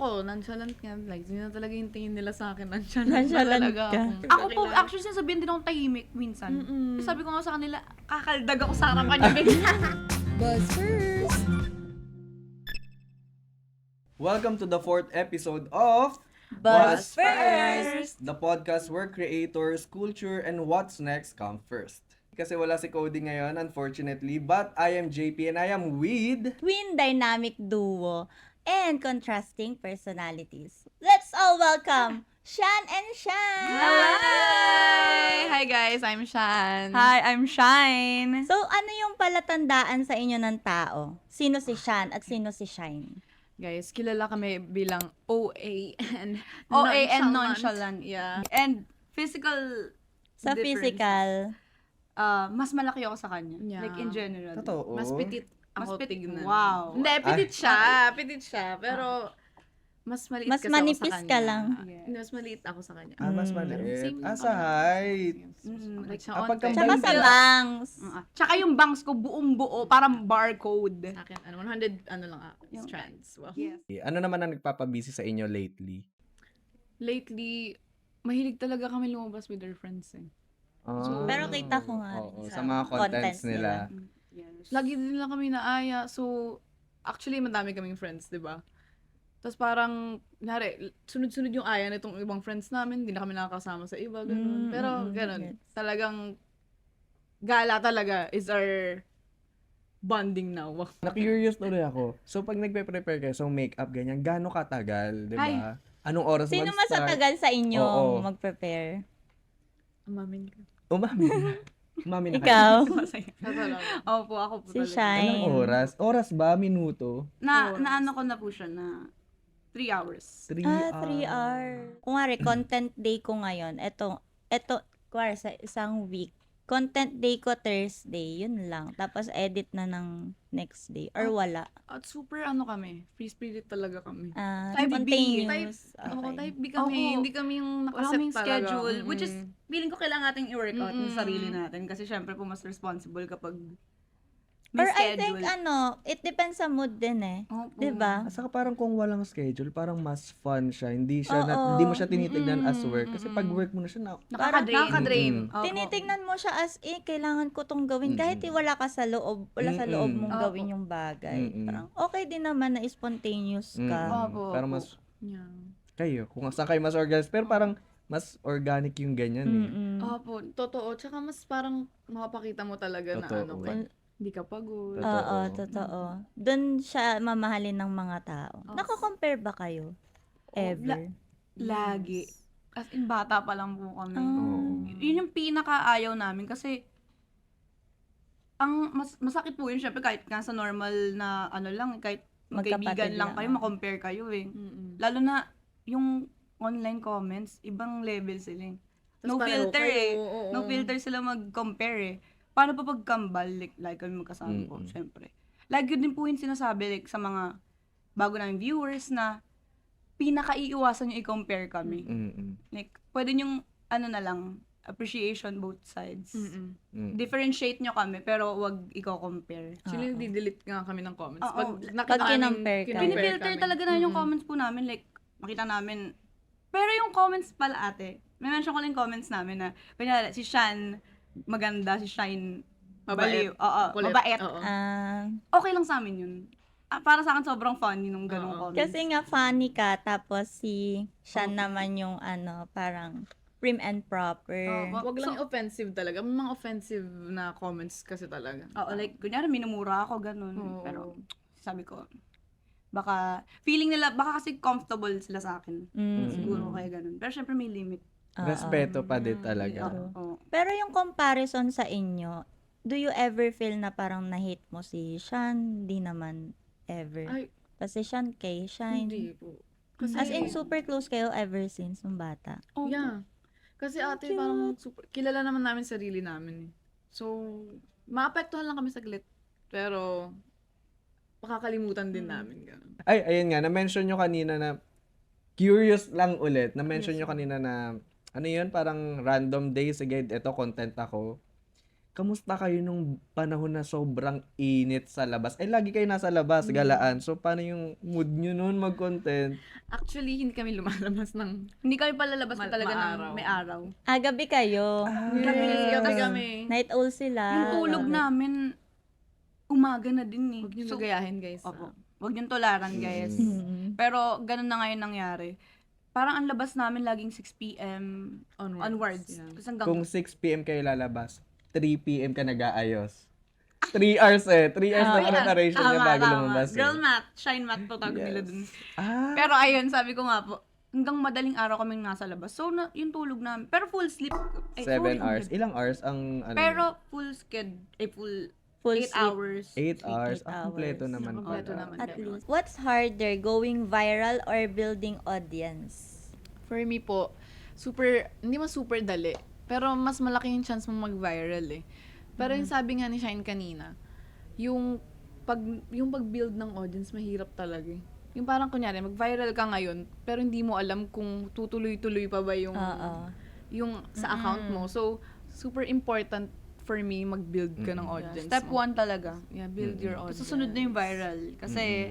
ako, nonchalant nga. Like, yun na talaga yung tingin nila sa akin. Nonchalant Nonchalant talaga ka. Ako po, actually, sinasabihin din akong tahimik minsan. Sabi ko nga sa kanila, kakaldag ako sa harapan niya. Buzz first! Welcome to the 4th episode of Buzz first! the podcast where creators, culture, and what's next come first. Kasi wala si Cody ngayon, unfortunately, but I am JP and I am with... Twin dynamic duo and contrasting personalities. Let's all welcome Shan and Shan! Hi! Hi guys, I'm Shan. Hi, I'm Shine. So, ano yung palatandaan sa inyo ng tao? Sino si Shan at sino si Shine? Guys, kilala kami bilang OA and OA and nonchalant. Yeah. And physical Sa difference. physical, Mas malaki ako sa kanya. Yeah. Like in general. Totoo. Mas petit Mas ako petit. tignan. Wow. Hindi, petit siya. Pero mas maliit mas kasi manipis ako sa kanya. ka lang. Yeah. Hindi, mas maliit ako sa kanya. mas Mm. maliit. Same Sa height. Like siya Kapag on Tsaka sa bangs. Tsaka yung bangs ko buong buo, parang barcode. Akin, 100, lang ako, Yung- strands. Wow. Yes. Ano naman ang nagpapabisi sa inyo lately? Lately, mahilig talaga kami lumabas with our friends eh. Pero kita ko nga Oo, sa sa mga contents contents nila. Yes. Lagi din lang kami naaya. So, actually, madami kaming friends, di ba? Tapos parang, kunyari, sunod-sunod yung aya nitong ibang friends namin. Hindi na kami nakakasama sa iba, ganun. Pero, ganun. Yes. Talagang, gala talaga is our bonding now. Na-curious tuloy ako. So, pag nagpe-prepare kayo, so makeup, ganyan, gaano katagal, di ba? Anong oras Sino mas mag-start? matagal sa inyo Oo. mag-prepare? Umamin ka. Umami na. Umami na kayo. Ikaw? Masaya. Totoo lang. Opo, ako po Si talaga. Shine. Anong oras? Oras ba? Minuto? Na ano ko na po siya na 3 hours. 3 3 hours. Kung nga content day ko ngayon, eto, kuwari sa isang week, content day ko Thursday, yun lang. Tapos edit na ng next day. Or wala. At super kami, free spirit talaga kami. Type B. Spontaneous. Oo, Okay. type B kami. Oo. Hindi kami yung Wala nakaset kaming talaga. schedule. Which is, Mm-mm. feeling ko kailangan natin i-workout yung Mm-mm. sarili natin. Kasi syempre po mas responsible kapag may Or I think, schedule. it depends sa mood din eh. Opo. Diba? Saka parang kung walang schedule, parang mas fun siya. Hindi Oo. mo siya tinitignan as work. Kasi pag work mo na siya, Nakaka-drain. Mm-mm. Opo. Tinitingnan mo siya as, kailangan ko tong gawin. Kahit wala ka sa loob, wala sa loob mong Opo. gawin yung bagay. Mm-mm. Parang okay din naman na spontaneous ka. Opo, Parang opo. mas, Yeah. kayo, kung saan kayo mas organized. Pero parang mas organic yung ganyan eh. Mm-mm. Opo, totoo. Tsaka mas parang mapapakita mo talaga na Totoo. hindi ka pagod. Totoo. Oo, totoo. Doon siya mamahalin ng mga tao. Nako-compare ba kayo? Ever? Lagi. As in, bata pa lang po kami. Ah. Yun yung pinaka-ayaw namin kasi ang masakit po yun syempre kahit nga sa normal na ano lang, kahit magkaibigan Magkapatid lang lang. kayo, makompare kayo eh. Mm-mm. Lalo na yung online comments, ibang level sila eh. Tas No pareho filter kayo, eh. oo. No filter sila mag-compare eh. Paano pa pagkambal, like kami magkasama po, syempre. Lagi din po yung sinasabi like, sa mga bago namin viewers na pinaka-iiwasan nyo i-compare kami. Mm-mm. Like, pwede yung ano na lang, appreciation both sides. Mm-mm. Mm. Differentiate nyo kami, pero wag i-compare. Actually, di-delete nga kami ng comments. Oo. Pag Pag kinompare ka. Pinifilter talaga na yung comments po namin, like, makita namin. Pero yung comments pala ate, may mention ko lang yung comments namin na, kunyari, si Shan, maganda, si Shine, Mabait. baliw. Oo, Kulit. mabait. Oo. Okay lang sa amin yun. Para sa akin, sobrang funny nung ganung Oo. comments. Kasi nga funny ka, tapos si Shan naman yung parang prim and proper. Oo. Wag lang offensive talaga. May mga offensive na comments kasi talaga. Oo, like, kunyari, minumura ako, ganun. Oo. Pero, sabi ko, baka, feeling nila, baka kasi comfortable sila sa akin. Mm. Siguro kaya ganun. Pero syempre may limit. Oo. Respeto pa din talaga. Oo. Pero yung comparison sa inyo, do you ever feel na parang na-hate mo si Shan? Di naman ever. Ay, Kasi Shan kay Shine. hindi po. Kasi, As in, super close kayo ever since nung bata. Yeah. Kasi ate, parang super, kilala naman namin sarili namin eh. So, maapektuhan lang kami saglit. Pero, makakalimutan din namin. Ganun. Ay, ayun nga, na-mention nyo kanina na, curious lang ulit, na-mention nyo kanina na, ano yun, parang random day, sige, eto, content ako. kamusta kayo nung panahon na sobrang init sa labas? Ay, lagi kayo nasa labas, galaan. So, paano yung mood nyo noon mag-content? Actually, hindi kami lumalabas ng Hindi kami palalabas ko talaga ng maaraw. may araw. Gabi kayo. Gabi kami. Night owl sila. Yung tulog namin, umaga na din eh. Huwag niyo So, gagayahin, guys. opo. Huwag niyong tularan, guys. Mm. Pero, ganun na ngayon nangyari. Parang ang labas namin laging 6 p.m. onwards. Yeah. Kasi hanggang Kung 6 p.m. kayo lalabas, 3 p.m. ka nag-aayos. 3 hours eh. 3 hours na preparation niya bago lumabas eh. Girl math, shine math po tawag nila dun. Ah, Pero ayun, sabi ko nga po, hanggang madaling araw kaming nasa labas. So, yung tulog namin. Pero full sleep. 7 hours. Ilang hours ang ano? Pero full Full 8 sleep. hours. 8 hours. 8 Ah, kompleto hours. naman. Kompleto pala. naman. At least. What's harder, going viral or building audience? For me po, hindi man super dali. Pero mas malaki yung chance mong mag-viral eh. Pero yung sabi nga ni Shine kanina, yung pag-build ng audience, mahirap talaga eh. Yung parang kunyari, mag-viral ka ngayon, pero hindi mo alam kung tutuloy-tuloy pa ba yung sa account mo. So, super important for me mag-build ka ng audience Step mo. 1 talaga. Yeah, build your audience. Susunod na yung viral. Kasi,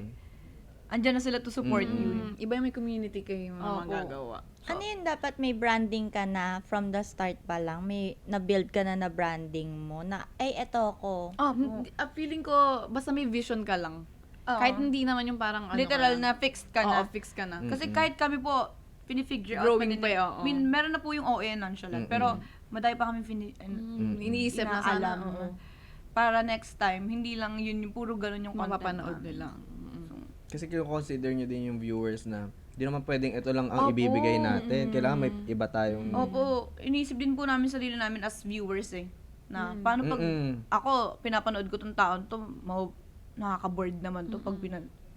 andyan na sila to support you. Iba yung may community kayo mga Oo. magagawa. Ano yun, dapat may branding ka na from the start pa lang, may na-build ka na branding mo, na, ay, eto ako. Feeling ko, basta may vision ka lang. Oo. Kahit hindi naman yung parang Literal ka na fixed ka Oo, na. fix ka na. Kasi kahit kami po, pinifigure out Growing din pa eh. eh, oo. Meron na po yung OA nonchalant. Pero, madami pa kami Iniisip na sana. inaalam. Oo. Para next time, hindi lang yun, yung puro ganun yung content Mapapanood namin. nila. Kasi consider nyo din yung viewers na di naman pwedeng ito lang ang ibibigay natin. Kailangan may iba tayong... Opo, iniisip din po namin sarili namin as viewers eh. Na paano pag ako, pinapanood ko tong taon to, nakaka-bored naman to pag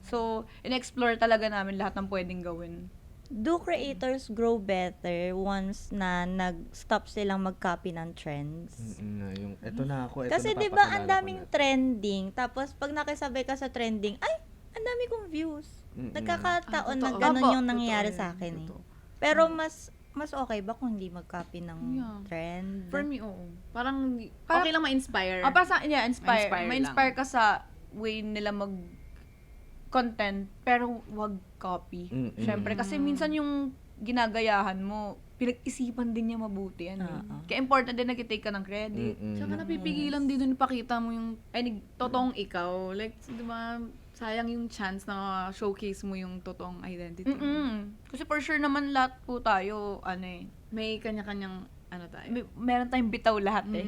So, in-explore talaga namin lahat ng pwedeng gawin. Do creators grow better once na nag-stop silang mag-copy ng trends? yung, eto na ako, eto Kasi na 'di ba papakilala ang ko daming na. trending, tapos pag nakisabay ka sa trending, ay, ang dami kong views. Nagkakataon na totoo. ganun Opo, yung nangyayari totoo sa yun, akin eh. totoo. Pero mas okay ba kung hindi mag-copy ng Yeah. trend? For me, oo. Parang okay lang ma-inspire. Para sa akin, inspire. Ma-inspire Ma-inspire ka sa way nila content, pero wag copy. Syempre, kasi minsan yung ginagayahan mo, pinag-isipan din niya mabuti. Kaya important din nag-take ka ng credit. Tsaka napipigilan din dun ipakita mo yung totoong ikaw. Like, di ba, sayang yung chance na showcase mo yung totoong identity. Kasi for sure naman lahat po tayo, May kanya-kanyang, tayo. meron tayong bitaw lahat eh.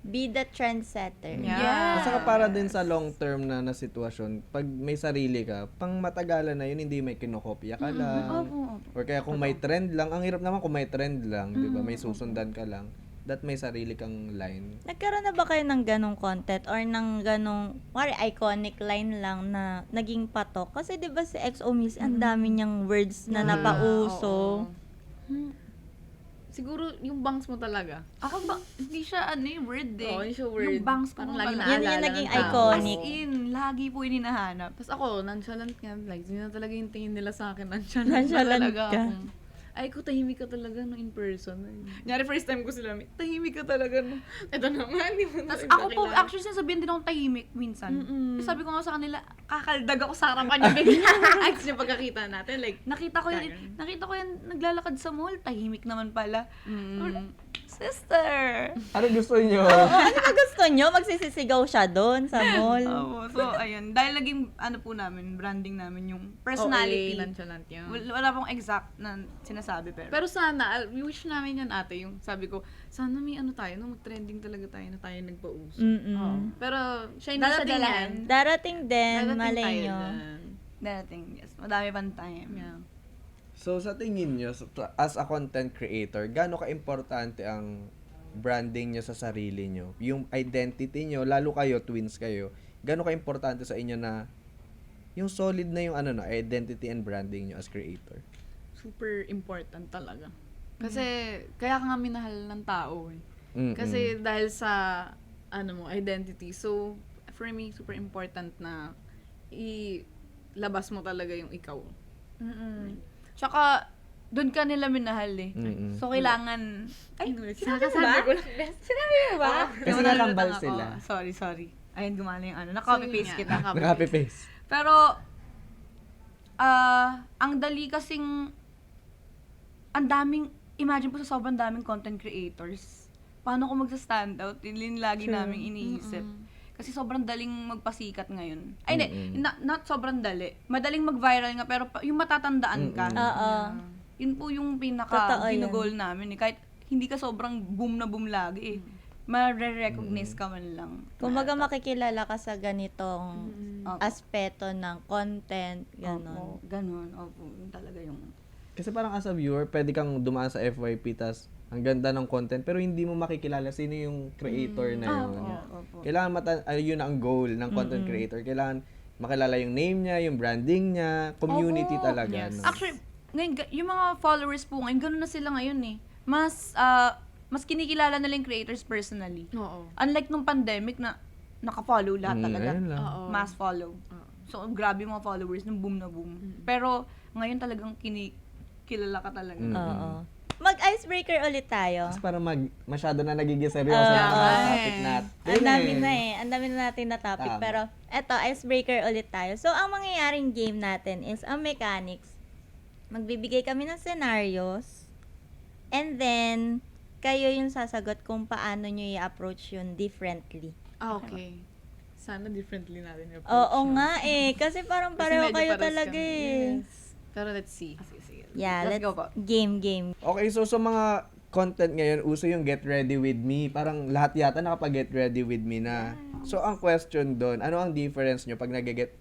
Be the trendsetter. Yeah. At saka para din sa long term na sitwasyon, pag may sarili ka, pang matagalan na yun, hindi may kinokopya ka lang. Or kaya kung may trend lang, ang hirap naman kung may trend lang, di ba? May susundan ka lang. That may sarili kang line. Nagkaroon na ba kayo ng ganong content or ng ganong, iconic line lang na naging patok? Kasi 'di ba si XO Miss, ang dami niyang words na napauso. Siguro, yung bangs mo talaga. Ako ba, hindi siya word eh. Oo, hindi siya word. Yung bangs ko Parang mo lagi pala. Yun yung naalala naging ng tao. iconic. As in, lagi po yung hinahanap. Tapos ako, nonchalant nga. Like, yun na talaga yung tingin nila sa akin. Nonchalant, Nonchalant na talaga ka. akong, ay, ko tahimik ka talaga no in person. Nyari, first time ko sila, tahimik ka talaga no. Ito naman, di mo na Tapos iba ako po, kilala. actually, sinasabihan din akong tahimik minsan. Sabi ko nga sa kanila, kakaldag ako sa harapan niya bigla. Acts yung pagkakita natin, like, nakita ko yan naglalakad sa mall, tahimik naman pala. Sister! Ano gusto nyo? Ano ba gusto nyo? Magsisisigaw siya doon sa mall. So, ayun. Dahil naging, branding namin yung personality. nonchalant yun. Wala pong exact na sinasabi, pero. Pero sana, wish namin yan ate, yung sabi ko, sana may tayo, no, mag-trending talaga tayo na tayo nagpauso. Pero, siya hindi siya Darating dalan. yan. Darating din, Darating malay tayo nyo. dyan. Darating, yes. Madami pang time. Yeah. So sa tingin nyo, as a content creator, gaano ka-importante ang branding nyo sa sarili nyo? Yung identity nyo, lalo kayo, twins kayo, gaano ka-importante sa inyo na yung solid na yung identity and branding nyo as creator? Super important talaga. Kasi, kaya ka nga minahal ng tao eh. Kasi dahil sa, identity. So, for me, super important na ilabas mo talaga yung ikaw. Tsaka, doon ka nila minahal eh. Mm-mm. So, kailangan... Ay, sinabi mo ba? Sabi ko lang, best. Sinabi mo ba? Kasi Naman nakambal nalulutang sila. ako. Sorry. Ayun, gumana yung ano. Na-copy-paste So, yun kita. nga, Naka-copy-paste. Pero, ang dali kasing, ang daming, imagine po sa sobrang daming content creators, paano ko magsa-stand out? Yun lagi naming iniisip. Kasi sobrang daling magpasikat ngayon. Ay, hindi. Not sobrang dali. Madaling mag-viral nga, pero yung matatandaan ka. Oo. Yun po yung Totoo yun. pinaka-ginugol namin. Eh. Kahit hindi ka sobrang boom na boom lagi eh. Mare-recognize ka man lang. Kumbaga makikilala ka sa ganitong Opo. aspeto ng content, Opo, gano'n. ganun. Opo, yun talaga yung... Kasi parang as a viewer, pwede kang dumaan sa FYP, tas ang ganda ng content, pero hindi mo makikilala sino yung creator na yun. Opo. Kailangan yun ang goal ng content creator. Kailangan makilala yung name niya, yung branding niya, community Oo. talaga. Yes. No? Actually, ngayon, yung mga followers po ngayon, ganun na sila ngayon eh. Mas kinikilala nila yung creators personally. Oo. Unlike nung pandemic na naka-follow lahat talaga. ayun lang. Oo. Mass follow. So, grabe yung mga followers nung boom na boom. Pero, ngayon talagang kilala ka talaga. Oo. Mag-icebreaker ulit tayo. Kasi parang masyado na nagiging seryoso Oo. ang mga topic natin. Ang dami na eh. Ang dami na natin na topic. Tama. Pero, eto, icebreaker ulit tayo. So, ang mangyayaring game natin is ang mechanics. Magbibigay kami ng scenarios. And then, kayo yung sasagot kung paano nyo i-approach yun differently. Okay. Sana differently natin yung Oo approach. nga eh. Kasi parang Kasi pareho medyo kayo pares talaga kami. eh. Yes. Pero let's see. Sige. Yeah, Let's let's go po. game. Okay, so sa mga content ngayon, uso yung Get Ready With Me. Parang lahat yata nakapag-Get Ready With Me na. So, ang question doon, ano ang difference nyo pag nag-get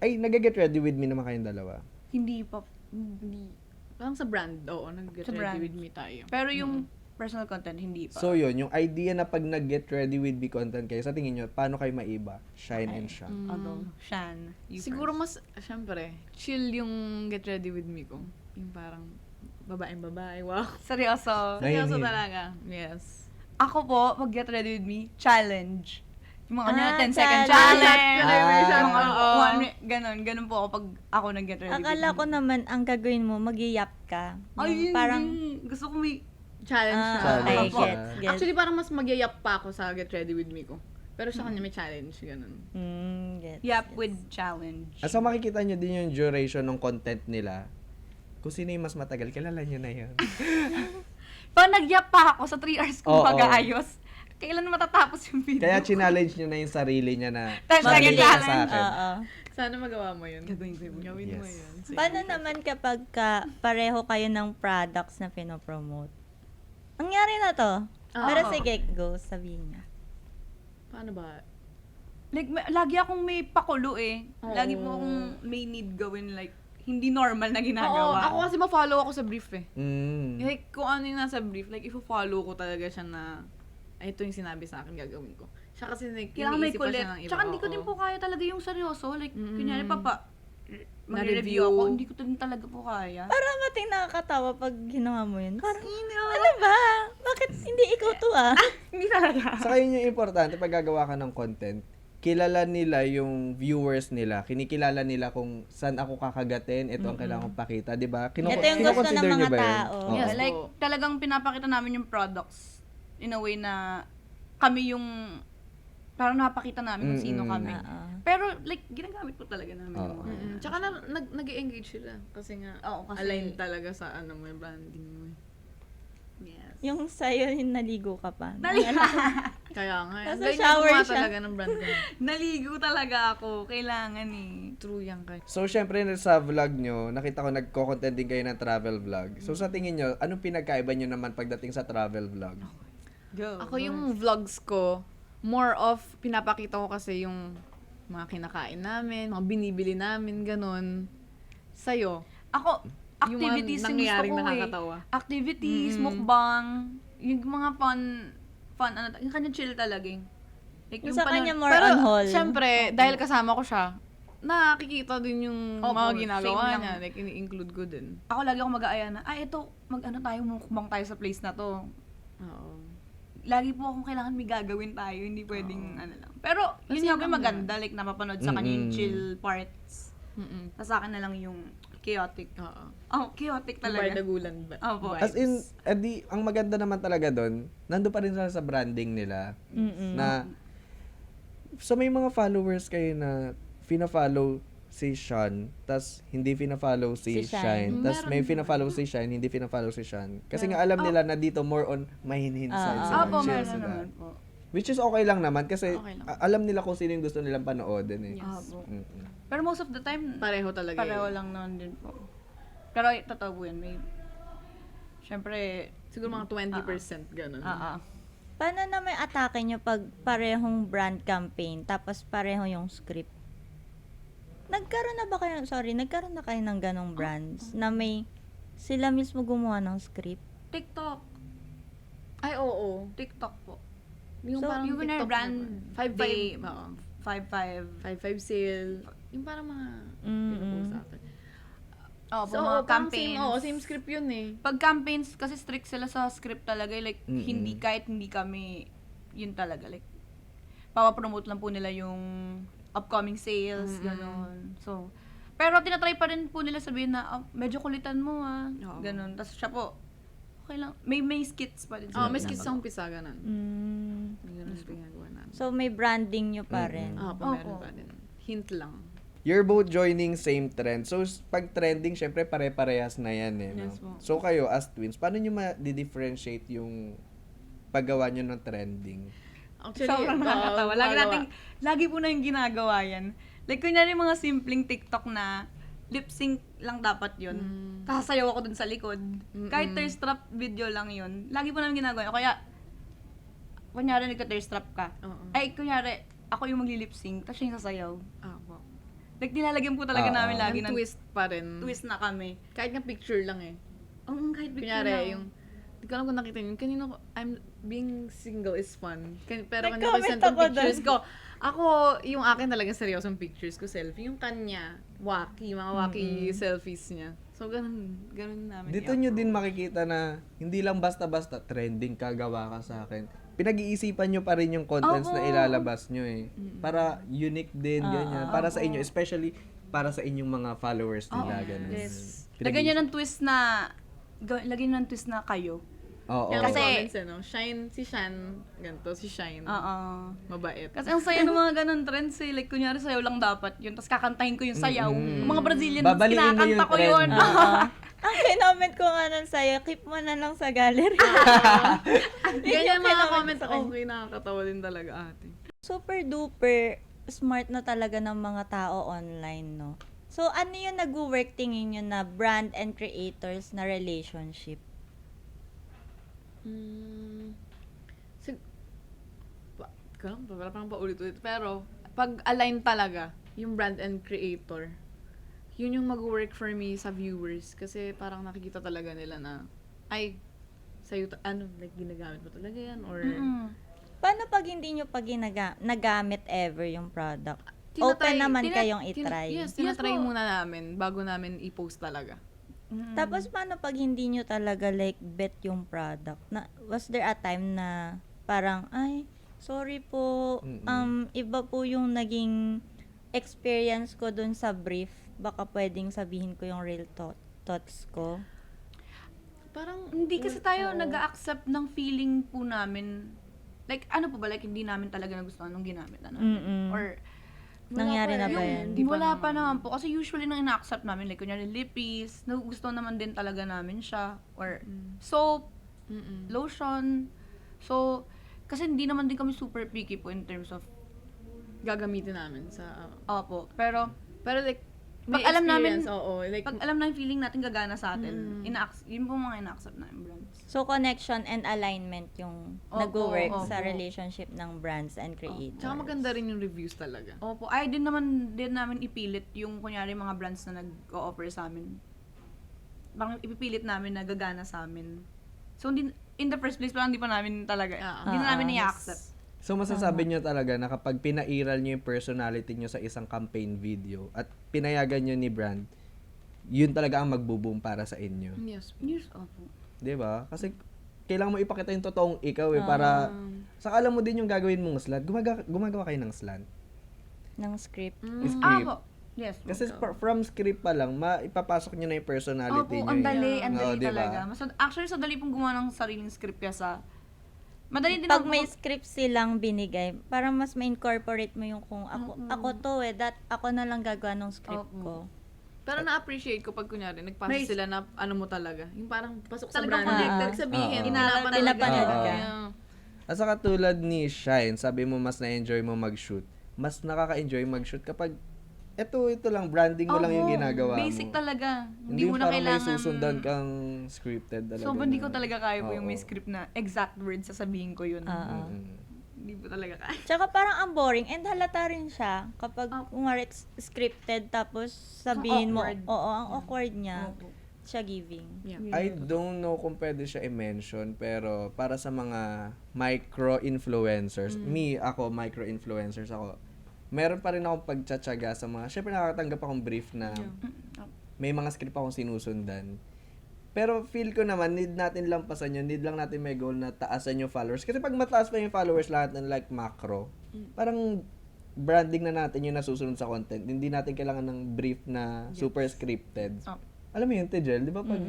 Ready With Me naman kayong dalawa? Hindi pa. Hindi. Parang sa brand, oo, nag-get Sa ready brand. with me tayo. Pero yung personal content, hindi pa. So, yun, yung idea na pag nag-Get Ready With Me content kayo, sa tingin nyo, paano kayo maiba? Shine and shine. Although, Shan, you Siguro first. syempre, chill yung get ready with me ko. Yung parang, babae, wow. Seryoso. Seryoso Naiinip. talaga. Yes. Ako po, pag get ready with me, challenge. Yung mga 10-second challenge. challenge. Ah. Yung mga Oo. ganun po ako pag ako nag-get ready with Akala me. ko naman, ang gagawin mo, mag-yap ka. Ay, Yung parang, gusto ko may... Challenge siya. okay, Challenge. gets. Actually, parang mas magyayap pa ako sa get ready with me ko. Pero sa kanya may challenge, ganun. Gets. Yap with challenge. So, makikita nyo din yung duration ng content nila. Kung sino yung mas matagal, kilala nyo na yun. Pag nag-yap pa ako sa 3 hours kong Oo. pag-aayos, kailan matatapos yung video? Kaya challenge nyo na yung sarili niya na 10 second "Mabilis ka challenge." sa akin. Oo. Sana magawa mo yun. Gagawin ko yun. Gawin mo Yes. yun. Sige. Paano naman kapag pareho kayo ng products na pinopromote? Nangyari na to. Oo. Pero sige, go, sabihin niya. Paano ba? Like, lagi akong may pakulo eh. Oo. Lagi po akong may need gawin like, hindi normal na Oo, ginagawa. ako kasi ma-follow ako sa brief eh. Mm. Like, kung ano yung nasa brief, like, if-follow ko talaga siya na, ay, ito yung sinabi sa akin, gagawin ko. Siya kasi, like, Kailangan may iniisip pa kulit. siya ng iba. Tsaka hindi ko Oo. din po kaya talaga yung seryoso. Like, Mm. kunyari Na-review. mag-review ako, hindi ko din talaga po kaya. Parang mating nakakatawa pag ginawa mo yun. Parang, ano ba? Bakit hindi ikaw to ah? Hindi talaga. Saka yun yung importante pag gagawa ka ng content, kilala nila yung viewers nila, kinikilala nila kung saan ako kakagatin, ito ang kailangan kong pakita, di ba? Ito yung gusto ng mga tao. Oo. Yeah, Yes, like, po. talagang pinapakita namin yung products in a way na kami yung, parang napakita namin kung sino kami. Oo. Pero, like, ginagamit po talaga namin yung mga. Mm-mm. Tsaka nag-engage sila. Kasi nga, Oo, kasi- align talaga sa ano mo, yung branding mo. Yes. Yung sa'yo, yung naligo ka pa. Kaya nga, Nasa ganyan shower gumawa siya. talaga ng brand ko. Naligo talaga ako. Kailangan eh. True yan kayo. So, syempre, sa vlog nyo, nakita ko nagko-content din kayo ng travel vlog. So, sa tingin nyo, anong pinagkaiba nyo naman pagdating sa travel vlog? Go. Ako yung vlogs ko, more of, pinapakita ko kasi yung mga kinakain namin, mga binibili namin, ganun. Sa'yo, Ako, yung activities mga yung gusto nangyaring ko nakakatawa. Activities, Mm-mm. mukbang, yung mga fun, yung kanya chill talaga eh. Like, Yung sa kanya panon- more Pero, on haul. syempre, dahil kasama ko siya, nakikita din yung Opo, mga same ginagawa lang. niya. Like, ini-include ko din. Ako lagi ako mag-aaya na, ito, mag-ano tayo, mukbang tayo sa place na to. Oo. Lagi po akong kailangan may gagawin tayo, hindi pwedeng ano lang. Pero, Kasi yun yung lang maganda, like napapanood sa kanya yung Mm-mm. chill parts. Mm-mm. Tapos sa akin na lang yung chaotic. Oo. Oh, chaotic talaga. Bardagulan ba? Opo. vibes. As in, ang maganda naman talaga doon, nando pa rin sila sa branding nila. Na, so may mga followers kayo na fina-follow si Sean, tas hindi fina-follow si Si Shine. Shine. Tas Meron may naman. fina-follow si Shine, hindi fina-follow si Sean. Kasi nga alam nila na dito more on mahinhin side sila. Opo, chill meron sila. naman po. Which is okay lang naman kasi Okay lang. alam nila kung sino yung gusto nilang panoodin eh. Opo. Mm-mm. Pero most of the time, Pareho talaga. pareho lang naman din po. Pero totoo po yan. May, syempre, Siguro mga 20% ganun. Paano na may atake nyo pag parehong brand campaign tapos pareho yung script? Nagkaroon na kayo ng ganong brands na may sila mismo gumawa ng script? TikTok. Ay, oo. TikTok po. Yung So, parang yung kunyari TikTok brand na, 5-5. day. Oo. 5-5. 5-5 sale. Yung parang mga pinupost sa akin. Opo, So, mga parang campaigns. same script yun eh. Pag campaigns, kasi strict sila sa script talaga. Like, Mm-mm. hindi, kahit hindi kami, yun talaga. Like, papapromote lang po nila yung upcoming sales, gano'n. So, pero tinatry pa rin po nila sabihin na, medyo kulitan mo Oo. gano'n. Tapos siya po, okay lang. May skits pa din Oh, sila. may skits sa umpisa, ganun. Mm. May ganun yung ginagawa namin. So may branding nyo pa rin. Ah, meron pa din. Hint lang. You're both joining same trend. So, pag trending, syempre pare-parehas na yan eh. No? Yes po. So, kayo as twins, paano nyo ma-differentiate yung paggawa nyo ng trending? Actually, Sobrang nakakatawa. Lagi po na yung ginagawa yan. Like, kunyari mga simpleng TikTok na lip sync lang dapat yun. Kasayaw ako dun sa likod. Kahit thirst trap video lang yun. Lagi po namin ginagawa yun. Kaya, kunyari nagka-thirst trap ka. Oo. Ay, kunyari, ako yung magli-lip sync, tapos siya yung sasayaw. Ah, po. Like, nilalagyan po talaga namin lagi Ang ng twist pa rin. twist na kami. Kahit nga picture lang eh. Kahit picture Kunyari, lang. yung, hindi ko alam kung nakita niyo, kanino, being single is fun. Pero kanino ko Nag-comment send yung ako pictures dun. ko. Ako, yung akin talagang seryosong pictures ko, selfie. Yung kanya, mga wacky selfies niya. So, ganun namin. Dito nyo din makikita na hindi lang basta-basta trending kagawa ka sa akin. Pinag-iisipan nyo pa rin yung contents na ilalabas nyo eh. Para unique din, ganyan. Para sa inyo, especially para sa inyong mga followers nila. Ganun. Yes. Lagyan nyo ng twist na, lagyan nyo ng twist na kayo. Oo. Kaya Kasi- may comments, ano, si Shan, ganito, si Shine, mabait. Kasi ang saya ng mga ganun trends eh. Like, kunyari sayaw lang dapat yun. Tapos kakantahin ko yung sayaw. Yung mga Brazilian, Babaliin mo yung kinakanta ko trend. yun. Ang kinoment ko nga nun sa'yo, keep mo na lang sa gallery. Ganyan mga kinoment comment sa ako, akin. nakakatawa din talaga ate. Super duper smart na talaga ng mga tao online, no? So, ano yung nag-work tingin nyo na brand and creators na relationship? Wala pang paulit-ulit. Pero, pag align talaga, yung brand and creator, yun yung mag-work for me sa viewers. Kasi parang nakikita talaga nila na, ay, sa'yo, like, ginagamit mo talaga yan? Or, Paano pag hindi nyo nagamit ever yung product? Open naman kayong itry. Yes, tinatry muna namin bago namin i-post talaga. Tapos paano pag hindi nyo talaga like bet yung product? Was there a time na parang, ay, sorry po, iba po yung naging experience ko dun sa brief. Baka pwedeng sabihin ko yung real thoughts ko. Parang, Hindi kasi tayo nag-accept ng feeling po namin. Like, ano po ba? Like, hindi namin talaga nagustuhan nung ginamit na namin. Mm-mm. Or, Nangyari na ba yan? wala pa naman po. Kasi usually nang ina-accept namin, like, kunyari lippies, nagugustuhan naman din talaga namin siya. Or soap, lotion. So, kasi hindi naman din kami super picky po in terms of, gagamitin namin sa, opo. Pero, like, Pag may alam namin- experience, oo. Like, pag alam na yung feeling natin gagana sa atin, yun po mga ina-accept namin brands. So, connection and alignment yung Opo, nag-work opo. sa relationship ng brands and creators. tsaka maganda rin yung reviews talaga. Opo, ay din namin ipilit yung kunyari mga brands na nag-o-offer sa amin. Bang ipipilit namin na gagana sa amin. So, in the first place, parang hindi pa namin talaga, hindi na namin i-accept. So, masasabi nyo talaga na kapag pinairal nyo yung personality nyo sa isang campaign video at pinayagan nyo ni brand, yun talaga ang magbo-boom para sa inyo. Yes. Yes, opo. 'Di ba? Kasi kailangan mo ipakita yung totoong ikaw eh para saka alam mo din yung gagawin mong slant. Gumagawa kayo ng slant. Ng script. Script. Opo. Yes. Kasi from script pa lang, maipapasok nyo na yung personality Opo, nyo. ang eh. dali, ang Oo, dali diba? talaga. Actually, sa dali pong gumawa ng sariling script kesa madali din Pag ako- may script silang binigay, parang mas ma-incorporate mo yung kung ako to ako na lang gagawa ng script ko. Pero na-appreciate ko pag kunyari, nagpasa May- sila na ano mo talaga. Yung parang pasok sa Talagang branding. connected. Ibig sabihin, Oo. Pinapanood ka. Yeah. At saka tulad ni Shine, sabi mo mas na-enjoy mo mag-shoot. Mas nakaka-enjoy mag-shoot kapag ito lang, branding mo lang yung Oo, ginagawa basic mo. talaga. Hindi Hindi mo na parang kailangan... may susundan kang scripted talaga. So, hindi ko na- talaga kaya po yung may Oo. script na exact words sasabihin ko yun. Oo. Hindi po talaga kaya. Tsaka parang ang boring and halata rin siya kapag kung it's scripted tapos sabihin mo, awkward. oo, ang awkward niya. Opo. Siya giving. Yeah. I don't know kung pwede siya i-mention, pero para sa mga micro-influencers, ako, micro-influencers ako, meron pa rin akong pagtsatsaga sa mga, syempre nakakatanggap akong brief na may mga script akong sinusundan. Pero feel ko naman, need natin lampasan yun, need lang natin may goal na taasan yung followers. Kasi pag mataas pa yung followers lahat ng like macro, parang branding na natin yung nasusunod sa content. Hindi natin kailangan ng brief na super scripted. Oh. Alam mo yun, Tejel, di ba pag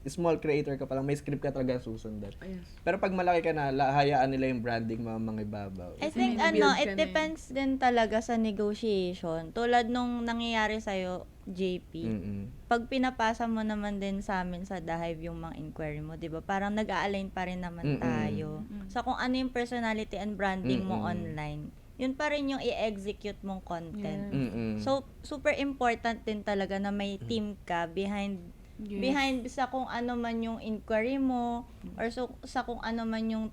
small creator ka pa lang, may script ka talaga susundan. Yes. Pero pag malaki ka na, hayaan nila yung branding mga ibabaw. I Kasi think may ano, build ka it na depends din talaga sa negotiation. Tulad nung nangyayari sa'yo, JP. Mm-mm. Pag pinapasa mo naman din sa amin sa The Hive yung mga inquiry mo, 'di ba? Parang nag-a-align pa rin naman Mm-mm. tayo. So kung ano yung personality and branding mo Mm-mm. online, yun pa rin yung i-execute mong content. Mm-mm. So super important din talaga na may team ka behind sa kung ano man yung inquiry mo or sa kung ano man yung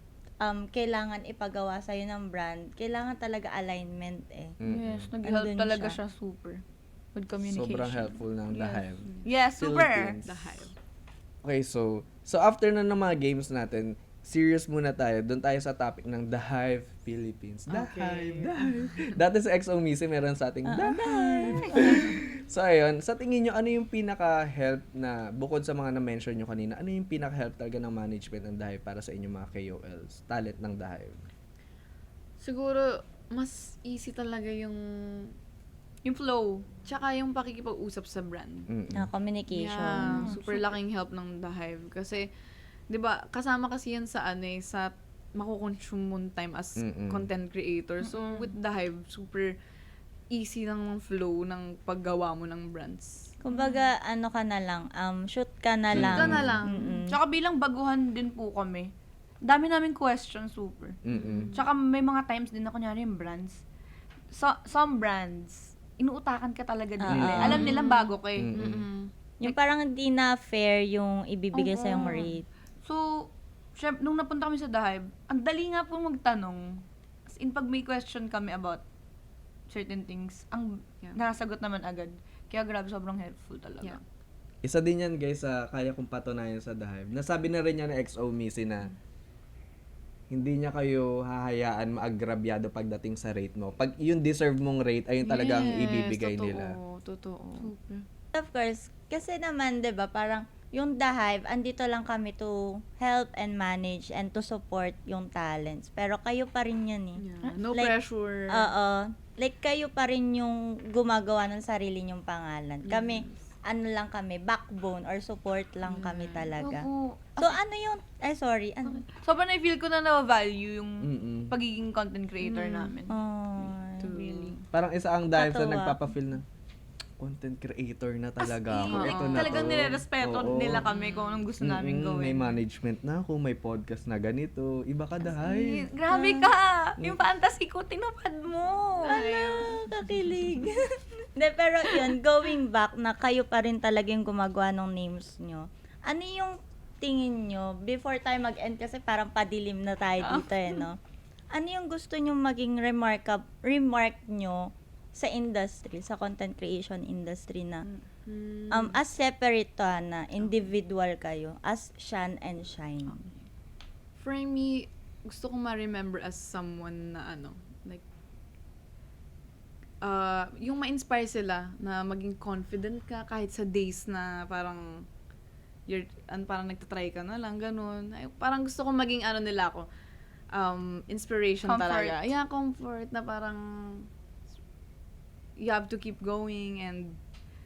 kailangan ipagawa sa'yo ng brand, kailangan talaga alignment eh. Yes, nag-help Andun talaga siya. siya super. With communication. Sobrang helpful ng The Hive. Yes, super. Philippines. The Hive. Okay, so after na ng mga games natin, serious muna tayo. Doon tayo sa topic ng The Hive Philippines. The Okay. Hive, The Hive. Dati sa XO Misi, meron sa ating The Hive. So ayun, sa tingin nyo, ano yung pinaka-help na, bukod sa mga na-mention nyo kanina, ano yung pinaka-help talaga ng management ng The Hive para sa inyong mga KOLs, talent ng The Hive? Siguro, mas easy talaga yung flow. tsaka yung pakikipag-usap sa brand. Mm-mm. Communication. Yeah, super laking help ng The Hive. Kasi, di ba, kasama kasi yan sa sa makukonsume mong time as Mm-mm. content creator. So, with The Hive, super easy lang ng flow ng paggawa mo ng brands. Kumbaga, ano ka na lang, shoot ka na Shoot lang. ka na lang. Mm-mm. Tsaka bilang baguhan din po kami, dami namin questions, super. Mm-mm. Tsaka may mga times din na kunyari yung brands. Some brands, inuutakan ka talaga din nila. Alam nilang bago ka eh. Mm-mm. Yung parang hindi na fair yung ibibigay Oo. sa yung rate. So, syempre, nung napunta kami sa The Hive, ang dali nga po magtanong. As in, pag may question kami about certain things, Yeah. nasagot naman agad. Kaya grabe, sobrang helpful talaga. Yeah. Isa din yan guys sa kaya kong patunayan sa The Hive. Nasabi na rin niya na XO Misi na hindi niya kayo hahayaan maagrabyado pagdating sa rate mo. Pag yung deserve mong rate, ayun talaga ang ibibigay totoo, nila. Totoo. Of course, kasi naman, 'di ba, parang yung The Hive, andito lang kami to help and manage and to support yung talents. Pero kayo pa rin yun eh. Yeah. No Like, pressure. Oo. Like, kayo pa rin yung gumagawa ng sarili nyong pangalan. Kami, ano lang kami, backbone or support lang kami talaga. Opo. So, ano yung, sorry, ano? Sobrang na-feel ko na na-value yung Mm-mm. pagiging content creator namin. Oh, Really. Parang isa ang dive sa Katuwa. nagpapa-feel na content creator na talaga ako. Like, Ito na talagang to. nire-respeto Oo. nila kami kung anong gusto namin May gawin. management na ako, may podcast na ganito. Iba ka, The Hive. Grabe ka! Yung fantasy ko, tinupad mo! kakilig. De, pero yun, going back na kayo pa rin talaga yung gumagawa ng names nyo. Ano yung tingin nyo, before tayo mag-end kasi parang padilim na tayo dito no? Ano yung gusto nyo maging remark nyo sa industry, sa content creation industry na as separate to na individual kayo, as Shan and Shine. For me, gusto kong ma-remember as someone na like, yung ma-inspire sila na maging confident ka kahit sa days na parang parang nagtatry ka na lang, ganun. Ay, parang gusto kong maging nila ako, inspiration Comfort. talaga. Yeah, comfort na parang you have to keep going and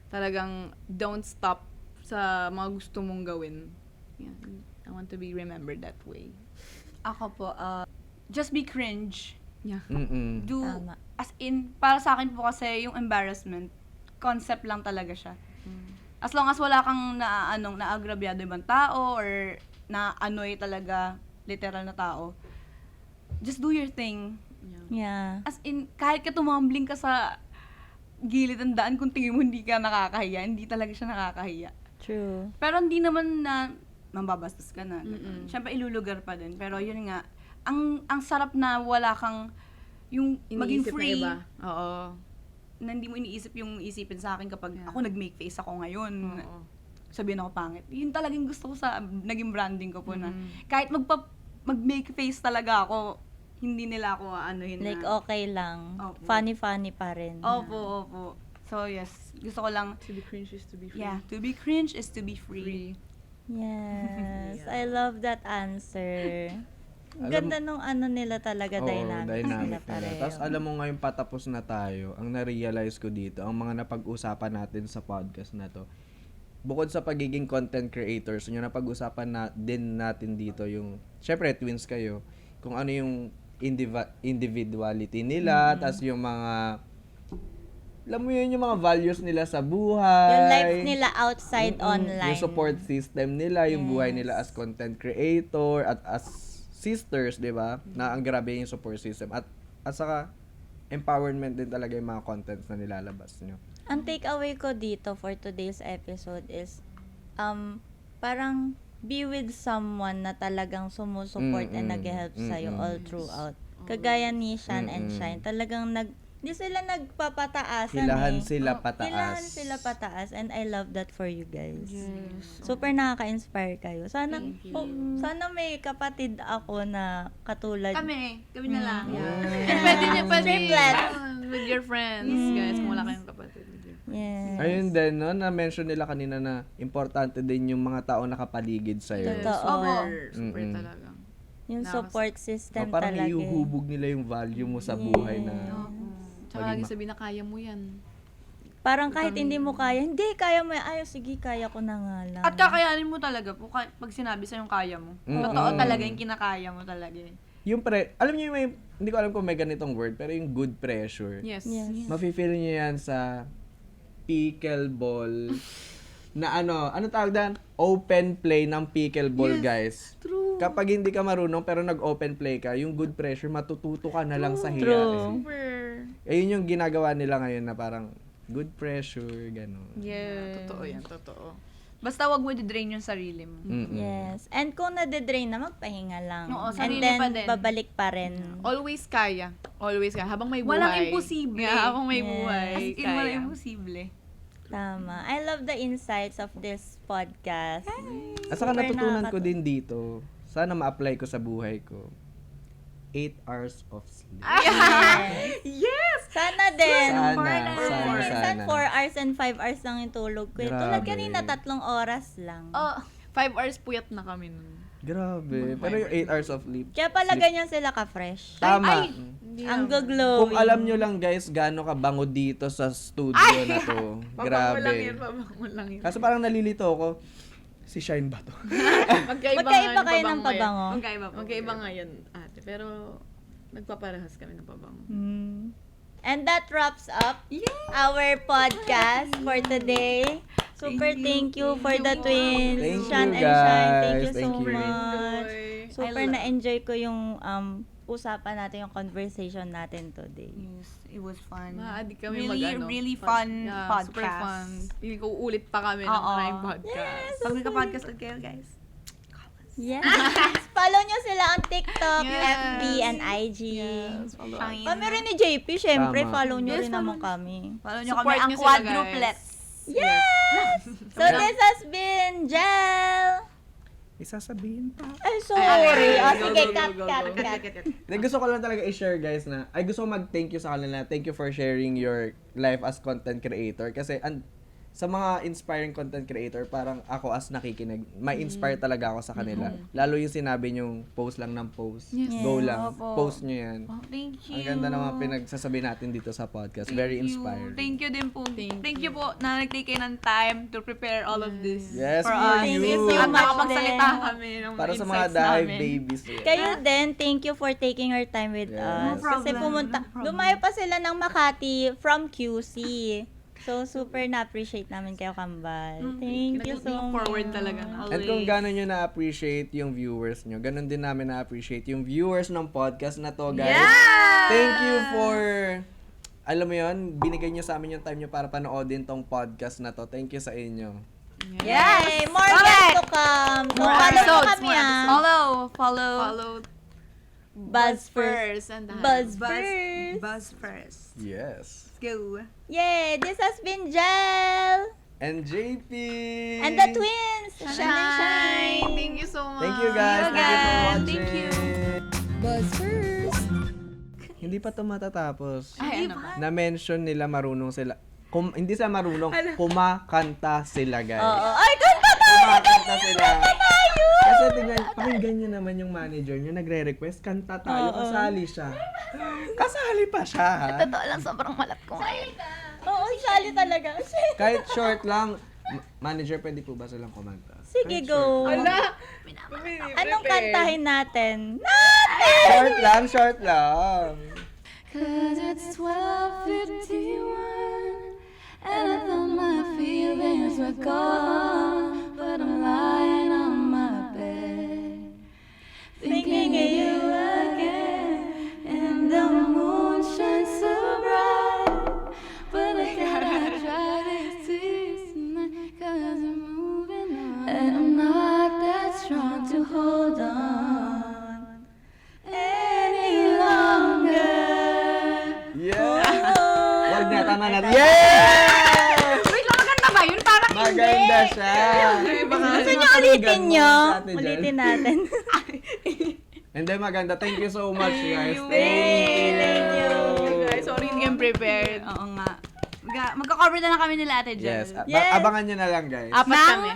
talagang don't stop sa mga gusto mong gawin. Yeah, I want to be remembered that way. Ako po, just be cringe. Yeah. Mm-mm. Do, Tama. as in, para sa akin po kasi yung embarrassment, concept lang talaga siya. As long as wala kang naagrabyado ibang tao or na-annoy talaga, literal na tao, just do your thing. Yeah. As in, kahit ka tumambling ka sa gilid ng daan, kung tingin mo hindi ka nakakahiya, hindi talaga siya nakakahiya. True. Pero hindi naman na mambabastos ka na. Siyempre, ilulugar pa din. Pero yun nga, ang sarap na wala kang yung maging Iniisip free. na iba. Oo. Na hindi mo iniisip yung isipin sa akin kapag Yeah. ako nag-make face ako ngayon. Oo. Sabihin ako pangit. Yun talagang gusto ko sa naging branding ko po na kahit mag-make face talaga ako, hindi nila ako anuhin Like, na. okay lang. Opo. Funny pa rin. Opo. So, yes. Gusto ko lang, To be cringe is to be free. yeah, to be cringe is to be free. Free. Yes. I love that answer. Alam- Ganda nung ano nila talaga, Oo, dynamic dynamic nila pareho. Tapos alam mo ngayon patapos na tayo, ang na-realize ko dito, ang mga napag-usapan natin sa podcast na to, bukod sa pagiging content creators, yung napag-usapan din natin dito yung, syempre twins kayo, kung ano yung individuality nila, tas yung mga, alam mo yun, yung mga values nila sa buhay. Yung life nila outside online. Yung support system nila, yung buhay Yes. nila as content creator at as sisters, 'di ba? Na ang grabe yung support system at saka empowerment din talaga yung mga contents na nilalabas nyo. Ang takeaway ko dito for today's episode is, parang be with someone na talagang sumusuport and nag-help sa'yo all throughout. Kagaya ni Shan and Shine, talagang hindi sila nagpapataasan Hilahan eh. sila pataas. Hilahan sila pataas and I love that for you guys. Yes. Super nakaka-inspire kayo. Sana Thank you. sana may kapatid ako na katulad. Kami na lang. And pwede Triplet. with your friends, guys, kung wala kayong kapatid. With your friends. Yes. Ayun din, no, na-mention nila kanina na importante din yung mga tao nakapaligid sa'yo. Totoo. Super talaga. Yung support system Parang talaga. iuhubog nila yung value mo sa buhay na Tsaka lagi sabihin na kaya mo yan. Parang kahit hindi mo kaya, hindi, kaya mo yan. Ay, sige, kaya ko na nga lang. At kakayanin mo talaga po pag sinabi sa yung kaya mo. Totoo talaga yung kinakaya mo talaga. yung alam niyo yung may, hindi ko alam kung may ganitong word, pero yung good pressure. Yes. Yes. Mafe-feel niyo yan sa pickleball na ano tawag dan? Open play ng pickleball, guys. True. Kapag hindi ka marunong pero nag-open play ka, yung good pressure, matututo ka na lang sa hiya. True. Super. Ayun yung ginagawa nila ngayon na parang good pressure, gano'n. Yeah. Totoo yan, totoo. Basta wag mo i-drain yung sarili mo. Yes. And kung nade-drain na, magpahinga lang. Oo, And sarili then, pa din. babalik pa rin. Always kaya. Always kaya. Habang may buhay. Walang imposible. Yeah, habang may Yes. buhay. As in, kaya. wala imposible. Tama. I love the insights of this podcast. At saka Super natutunan ko nakakatu- din dito, sana ma-apply ko sa buhay ko, 8 hours of sleep. Yes! Sana din. Minsan Sana. 4 hours and 5 hours lang yung tulog ko. Tulad Grabe. kanina, 3 oras lang. Oh, 5 hours puyat na kami nun. Grabe. Pero yung 8 hours of sleep. Kaya pala ganyan sila ka-fresh. Tama. Ang glowing. Kung alam nyo lang guys, gaano ka bango dito sa studio na to. Pabango lang Grabe. yun, pabango lang yun. Kaso parang nalilito ako, si Shine ba to? Magkaiba Magkaiba nga kayo yung ng pabango. Magkaiba nga yun, ate. Pero, nagpaparehas kami ng pabango. And that wraps up our podcast for today. Super thank you for the twins, Thank Shan you, and Shine. Thank you guys. so Thank you. much. Enjoy. Super na-enjoy ko yung usapan natin, yung conversation natin today. yes, it was fun. Ma-addict kami Really, mag-ano. really fun Yeah, podcast. super fun. Hindi ko ulit pa kami ng Oo. maraming podcast. Pag nagka-podcast ulit kayo, guys. Yes. Follow nyo sila on TikTok, Yes. FB, and IG. Yes, follow us. Shine. Kami rin ni JP, syempre, Tama. follow nyo Yes, rin naman kami. Follow nyo Support kami, ang nyo sila, quadruplets. Yes! So this has been Jel. Isasabihin pa. Ay, sorry. Ay, Oh, go, sige, go, cut, go, cut, go. cut. Gusto ko lang talaga i-share guys na, gusto ko mag-thank you sa kanila. Thank you for sharing your life as content creator. Kasi sa mga inspiring content creator, parang ako as nakikinig, may inspire talaga ako sa kanila. Lalo yung sinabi nyong post lang ng post. Yes. Go lang. Opo. Post nyo yan. Oh, thank you. Ang ganda ng mga pinagsasabi natin dito sa podcast. Very inspiring. Thank you din po. Thank Thank you po na nag-take kayo ng time to prepare all of this Yes, for for us. you. Thank you so At much nakapagsalita din. kami ng Para sa mga insights dive namin. babies. Kayo din, thank you for taking our time with Yes. us. No Kasi problem, pumunta, no problem. lumayo pa sila ng Makati from QC. So, super na-appreciate namin kayo, Kambal. Thank you so Look much. forward talaga na. And kung gano'n nyo na-appreciate yung viewers nyo, ganun din namin na-appreciate yung viewers ng podcast na to, guys. Thank you for, alam mo yun, binigay nyo sa amin yung time nyo para panoodin tong podcast na to. Thank you sa inyo. Yay! More guests to come. So, More follow nyo episodes, kami, more ah. Follow. Buzz first. and Buzz Buzz first. Buzz first. Yes. Let's go. Yay! This has been Jel! And JP! And the twins! Shine! Thank you so much. Thank you guys. Thank you for watching. Thank you. Buzz first! Hindi pa ito matatapos. Ay, ano ba? Na-mention nila marunong sila. Hindi sila marunong, kumakanta sila, guys. Oo. Ay, kanta tayo! Kumakanta sila. Kasi tingnan, pakinggan nyo naman yung manager nyo, nagre-request, kanta tayo, kasali siya. Kasali pa siya, ha? Totoo lang, sobrang malat ko ngayon. Oo, sali talaga. Kahit short lang, manager, pwede po ba silang kumanta? Sige, Kahit go. Anong kantahin natin? Short lang. Cause it's 12:51 and I thought my feelings were gone, but I'm lying on my bed, thinking of you again, and the moon shines so bright, but I thought I'd try this tonight, cause I'm moving on, and I'm not that strong to hold on any longer. Yeah! Wag na, tama na. Yeah! Wait lang, maganda ba yun? Parang Maganda siya. Gusto nyo ulitin nyo? Ulitin natin. And then maganda. Thank you so much, guys. Thank you. Guys, sorry hindi kami prepared. Oo nga. Magka-cover na lang kami nila, Ate Jel. Yes. Yes. Abangan nyo na lang, guys. Apat Now? kami.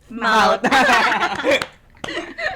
Mouth.